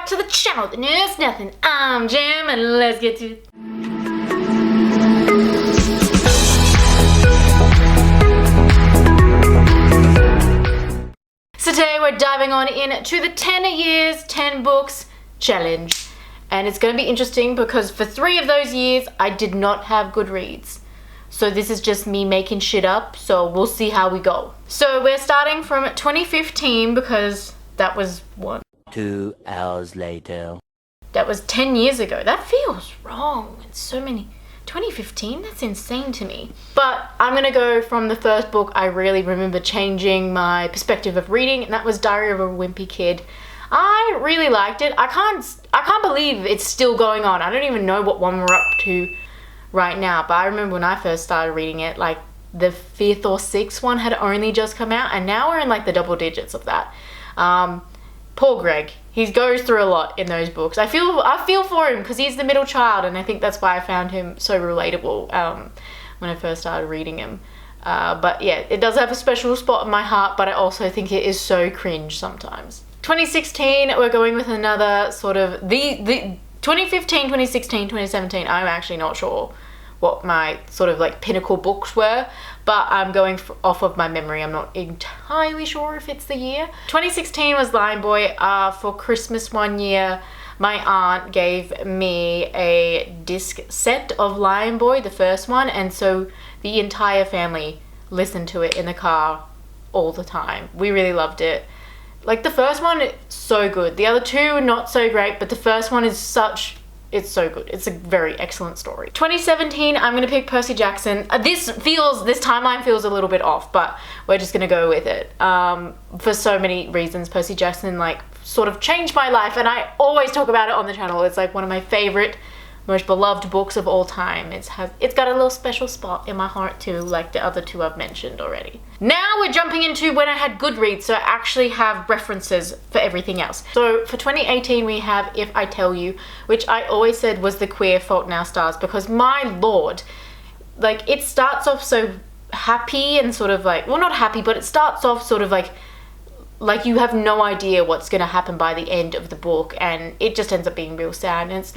back to the channel. The news, nothing. I'm Jam, and let's get to it. So today we're diving on into the 10 years, 10 books challenge. And it's going to be interesting because for 3 of those years, I did not have Goodreads. So this is just me making shit up, so we'll see how we go. So we're starting from 2015 because that was 2 hours later. That was 10 years ago. That feels wrong. It's so many. 2015? That's insane to me. But I'm going to go from the first book I really remember changing my perspective of reading, and that was Diary of a Wimpy Kid. I really liked it. I can't believe it's still going on. I don't even know what one we're up to right now, but I remember when I first started reading it, like the 5th or 6th one had only just come out, and now we're in like the double digits of that. Poor Greg. He goes through a lot in those books. I feel for him because he's the middle child, and I think that's why I found him so relatable when I first started reading him. But yeah, it does have a special spot in my heart, but I also think it is so cringe sometimes. 2016, we're going with another sort of the 2015, 2016, 2017, I'm actually not sure what my sort of like pinnacle books were, but I'm going off of my memory. I'm not entirely sure if it's the year. 2016 was Lion Boy. For Christmas one year, my aunt gave me a disc set of Lion Boy, the first one, and so the entire family listened to it in the car all the time. We really loved it. Like the first one, it's so good. The other 2 not so great, but the first one is it's so good. It's a very excellent story. 2017, I'm gonna pick Percy Jackson. This timeline feels a little bit off, but we're just gonna go with it. For so many reasons, Percy Jackson like sort of changed my life, and I always talk about it on the channel. It's like one of my favorite, most beloved books of all time. It's got a little special spot in my heart too, like the other 2 I've mentioned already. Now we're jumping into when I had Goodreads, so I actually have references for everything else. So for 2018 we have If I Tell You, which I always said was the queer Fault in Our Stars, because my lord, like it starts off so happy and sort of like, well, not happy, but it starts off sort of like you have no idea what's going to happen by the end of the book, and it just ends up being real sad, and it's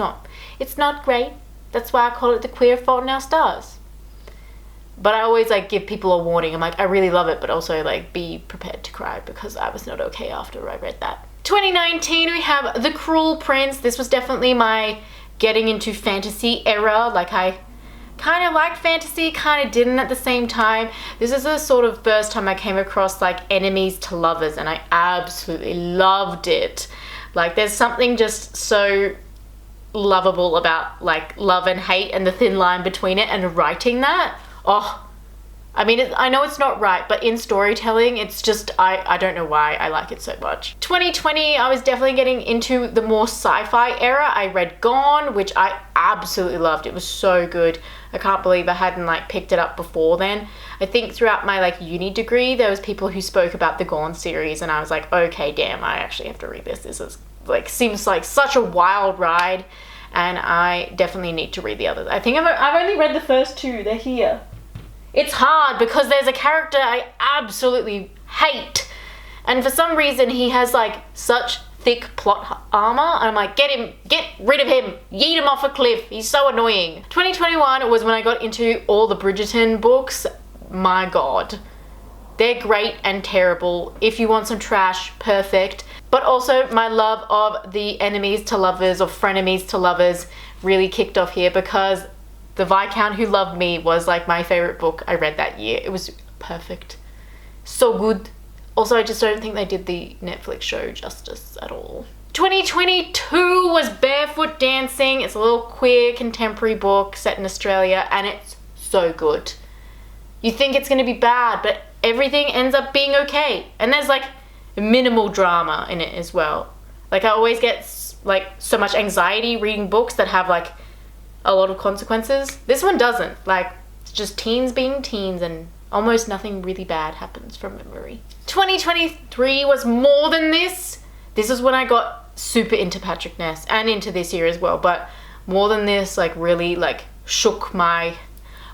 not great. That's why I call it the queer Fault in Our Stars. But I always like give people a warning. I'm like, I really love it, but also like be prepared to cry because I was not okay after I read that. 2019 we have The Cruel Prince. This was definitely my getting into fantasy era. Like I kind of liked fantasy, kind of didn't at the same time. This is the sort of first time I came across like enemies to lovers, and I absolutely loved it. Like there's something just so lovable about like love and hate and the thin line between it, and writing that. Oh, I mean, I know it's not right, but in storytelling, it's just, I don't know why I like it so much. 2020, I was definitely getting into the more sci-fi era. I read Gone, which I absolutely loved. It was so good. I can't believe I hadn't like picked it up before then. I think throughout my like uni degree, there was people who spoke about the Gone series, and I was like, okay, damn, I actually have to read this. This is like, seems like such a wild ride, and I definitely need to read the others. I think I've only read the first 2. They're here. It's hard because there's a character I absolutely hate, and for some reason he has like such thick plot armor. I'm like, get rid of him, yeet him off a cliff, he's so annoying. 2021 was when I got into all the Bridgerton books. My god, they're great and terrible. If you want some trash, perfect. But also my love of the enemies to lovers or frenemies to lovers really kicked off here, because The Viscount Who Loved Me was like my favorite book I read that year. It was perfect. So good. Also, I just don't think they did the Netflix show justice at all. 2022 was Barefoot Dancing. It's a little queer contemporary book set in Australia, and it's so good. You think it's going to be bad, but everything ends up being okay. And there's like minimal drama in it as well. Like I always get like so much anxiety reading books that have like a lot of consequences. This one doesn't. Like, it's just teens being teens, and almost nothing really bad happens from memory. 2023 was more than this. This is when I got super into Patrick Ness, and into this year as well, but More Than This like really like shook my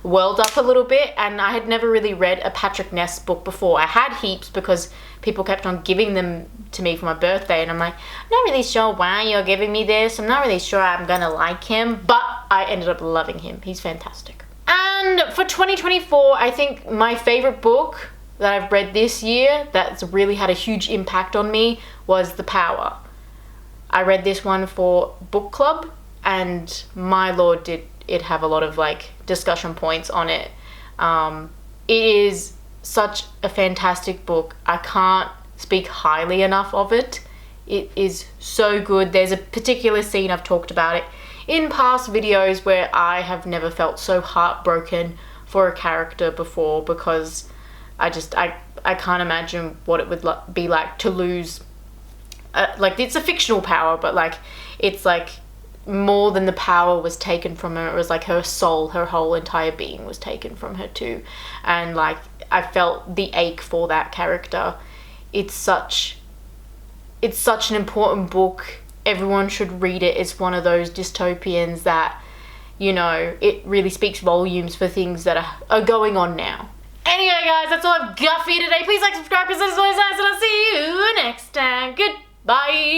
world up a little bit, and I had never really read a Patrick Ness book before. I had heaps because people kept on giving them to me for my birthday, and I'm like, I'm not really sure why you're giving me this. I'm not really sure I'm gonna like him, but I ended up loving him. He's fantastic. And for 2024, I think my favorite book that I've read this year that's really had a huge impact on me was The Power. I read this one for book club, and my lord, did it have a lot of like discussion points on it. It is such a fantastic book. I can't speak highly enough of it. It is so good. There's a particular scene, I've talked about it in past videos, where I have never felt so heartbroken for a character before, because I can't imagine what it would be like to lose, like, it's a fictional power, but like it's like more than the power was taken from her. It was like her soul, her whole entire being was taken from her too. And like, I felt the ache for that character. It's such an important book. Everyone should read it. It's one of those dystopians that, you know, it really speaks volumes for things that are going on now. Anyway guys, that's all I've got for you today. Please like, subscribe, because it's always nice, and I'll see you next time. Goodbye.